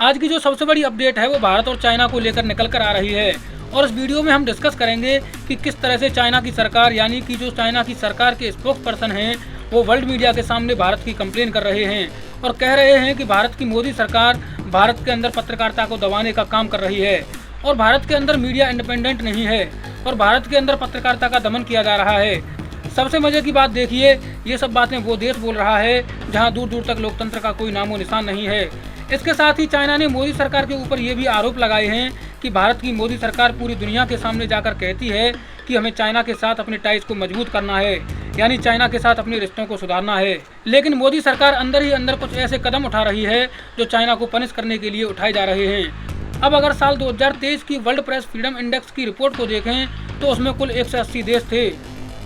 आज की जो सबसे बड़ी अपडेट है वो भारत और चाइना को लेकर निकल कर आ रही है और इस वीडियो में हम डिस्कस करेंगे कि किस तरह से चाइना की सरकार यानी कि जो चाइना की सरकार के स्पोक्स पर्सन हैं वो वर्ल्ड मीडिया के सामने भारत की कंप्लेन कर रहे हैं और कह रहे हैं कि भारत की मोदी सरकार भारत के अंदर पत्रकारिता को दबाने का काम कर रही है और भारत के अंदर मीडिया इंडिपेंडेंट नहीं है और भारत के अंदर पत्रकारिता का दमन किया जा रहा है। सबसे मजे की बात देखिए, ये सब बातें वो देश बोल रहा है जहां दूर दूर तक लोकतंत्र का कोई नामो निशान नहीं है। इसके साथ ही चाइना ने मोदी सरकार के ऊपर ये भी आरोप लगाए हैं कि भारत की मोदी सरकार पूरी दुनिया के सामने जाकर कहती है कि हमें चाइना के साथ अपने टाइज को मजबूत करना है, यानी चाइना के साथ अपने रिश्तों को सुधारना है। लेकिन मोदी सरकार अंदर ही अंदर कुछ ऐसे कदम उठा रही है जो चाइना को पनिश करने के लिए उठाए जा रहे हैं। अब अगर साल 2023 की वर्ल्ड प्रेस फ्रीडम इंडेक्स की रिपोर्ट को देखें तो उसमें कुल 180 देश थे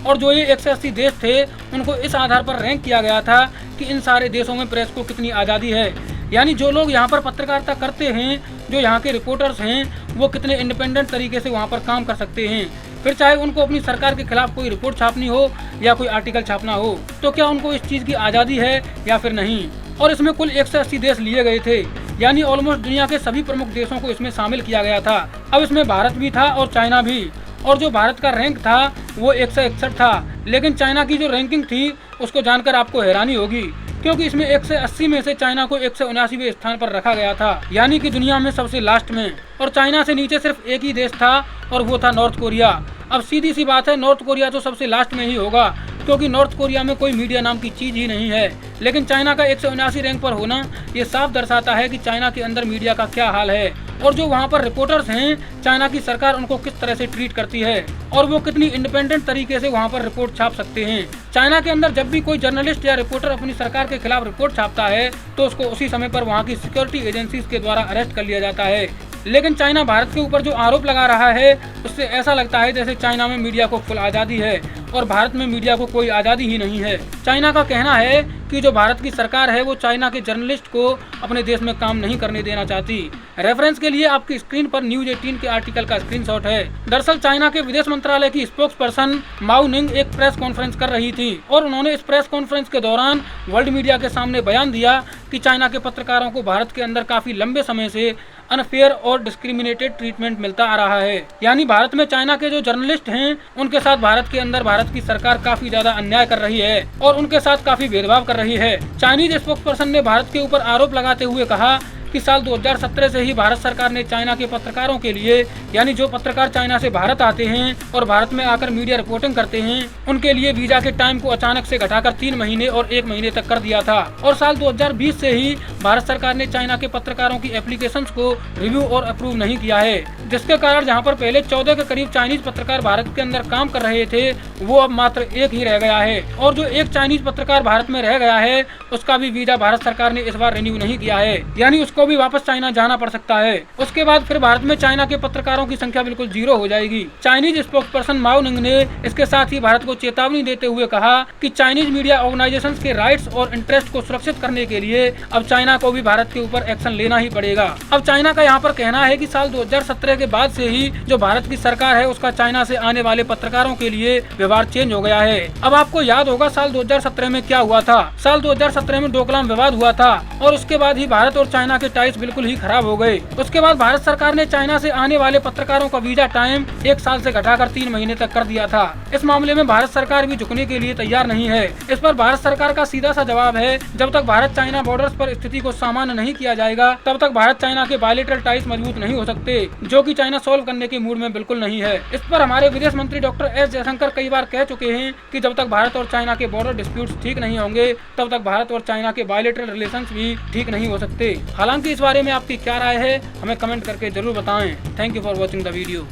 और जो ये 180 देश थे उनको इस आधार पर रैंक किया गया था कि इन सारे देशों में प्रेस को कितनी आज़ादी है, यानी जो लोग यहाँ पर पत्रकारिता करते हैं, जो यहाँ के रिपोर्टर्स हैं, वो कितने इंडिपेंडेंट तरीके से वहाँ पर काम कर सकते हैं। फिर चाहे उनको अपनी सरकार के खिलाफ कोई रिपोर्ट छापनी हो या कोई आर्टिकल छापना हो, तो क्या उनको इस चीज़ की आज़ादी है या फिर नहीं। और इसमें कुल 180 देश लिए गए थे, यानी ऑलमोस्ट दुनिया के सभी प्रमुख देशों को इसमें शामिल किया गया था। अब इसमें भारत भी था और चाइना भी, और जो भारत का रैंक था वो 161 था, लेकिन चाइना की जो रैंकिंग थी उसको जानकर आपको हैरानी होगी क्योंकि इसमें 180 में से चाइना को 179वें स्थान पर रखा गया था, यानी कि दुनिया में सबसे लास्ट में। और चाइना से नीचे सिर्फ एक ही देश था और वो था नॉर्थ कोरिया। अब सीधी सी बात है, नॉर्थ कोरिया तो सबसे लास्ट में ही होगा क्योंकि नॉर्थ कोरिया में कोई मीडिया नाम की चीज ही नहीं है। लेकिन चाइना का 179 रैंक पर होना ये साफ दर्शाता है कि चाइना के अंदर मीडिया का क्या हाल है और जो वहाँ पर रिपोर्टर्स हैं, चाइना की सरकार उनको किस तरह से ट्रीट करती है और वो कितनी इंडिपेंडेंट तरीके से वहाँ पर रिपोर्ट छाप सकते हैं। चाइना के अंदर जब भी कोई जर्नलिस्ट या रिपोर्टर अपनी सरकार के खिलाफ रिपोर्ट छापता है तो उसको उसी समय पर वहाँ की सिक्योरिटी एजेंसीज के द्वारा अरेस्ट कर लिया जाता है। लेकिन चाइना भारत के ऊपर जो आरोप लगा रहा है उससे ऐसा लगता है जैसे चाइना में मीडिया को फुल आज़ादी है और भारत में मीडिया को कोई आज़ादी ही नहीं है। चाइना का कहना है कि जो भारत की सरकार है वो चाइना के जर्नलिस्ट को अपने देश में काम नहीं करने देना चाहती। रेफरेंस के लिए आपकी स्क्रीन पर न्यूज 18 के आर्टिकल का स्क्रीनशॉट है। दरअसल चाइना के विदेश मंत्रालय की स्पोक्स पर्सन माओ निंग एक प्रेस कॉन्फ्रेंस कर रही थी और उन्होंने इस प्रेस कॉन्फ्रेंस के दौरान वर्ल्ड मीडिया के सामने बयान दिया कि चाइना के पत्रकारों को भारत के अंदर काफी लंबे समय से अनफेयर और डिस्क्रिमिनेटेड ट्रीटमेंट मिलता आ रहा है, यानी भारत में चाइना के जो जर्नलिस्ट हैं उनके साथ भारत के अंदर भारत की सरकार काफी ज्यादा अन्याय कर रही है और उनके साथ काफी भेदभाव कर रही है। चाइनीज स्पोक्स पर्सन ने भारत के ऊपर आरोप लगाते हुए कहा कि साल 2017 से ही भारत सरकार ने चाइना के पत्रकारों के लिए, यानी जो पत्रकार चाइना से भारत आते हैं और भारत में आकर मीडिया रिपोर्टिंग करते हैं, उनके लिए वीजा के टाइम को अचानक से घटाकर 3 महीने और 1 महीने तक कर दिया था। और साल 2020 से ही भारत सरकार ने चाइना के पत्रकारों की एप्लीकेशंस को रिव्यू और अप्रूव नहीं किया है, जिसके कारण जहाँ पर पहले 14 के करीब चाइनीज पत्रकार भारत के अंदर काम कर रहे थे वो अब मात्र 1 ही रह गया है। और जो एक चाइनीज पत्रकार भारत में रह गया है उसका भी वीजा भारत सरकार ने इस बार रिन्यू नहीं किया है, यानी उसको भी वापस चाइना जाना पड़ सकता है। उसके बाद फिर भारत में चाइना के पत्रकारों की संख्या बिल्कुल 0 हो जाएगी। चाइनीज स्पोक्स पर्सन माओ निंग ने इसके साथ ही भारत को चेतावनी देते हुए कहा कि चाइनीज मीडिया ऑर्गेनाइजेशंस के राइट्स और इंटरेस्ट को सुरक्षित करने के लिए अब चाइना को भी भारत के ऊपर एक्शन लेना ही पड़ेगा। अब चाइना का यहाँ पर कहना है कि साल 2017 के बाद से ही जो भारत की सरकार है उसका चाइना से आने वाले पत्रकारों के लिए व्यवहार चेंज हो गया है। अब आपको याद होगा साल 2017 में क्या हुआ था। साल 2017 में डोकलाम विवाद हुआ था और उसके बाद ही भारत और चाइना के टाइज बिल्कुल ही खराब हो गए। उसके बाद भारत सरकार ने चाइना से आने वाले पत्रकारों का वीजा टाइम 1 साल से घटाकर 3 महीने तक कर दिया था। इस मामले में भारत सरकार भी झुकने के लिए तैयार नहीं है। इस पर भारत सरकार का सीधा सा जवाब है, जब तक भारत चाइना बॉर्डर्स पर स्थिति को सामान्य नहीं किया जाएगा तब तक भारत चाइना के बायलैटरल टाइज मजबूत नहीं हो सकते, जो कि चाइना सॉल्व करने के मूड में बिल्कुल नहीं है। इस पर हमारे विदेश मंत्री डॉक्टर एस जयशंकर कई बार कह चुके हैं कि जब तक भारत और चाइना के बॉर्डर डिस्प्यूट्स ठीक नहीं होंगे तब तक भारत और चाइना के बायलैटरल रिलेशंस भी ठीक नहीं हो सकते। हालांकि इस बारे में आपकी क्या राय है हमें कमेंट करके जरूर बताएं। Thank you for watching the video.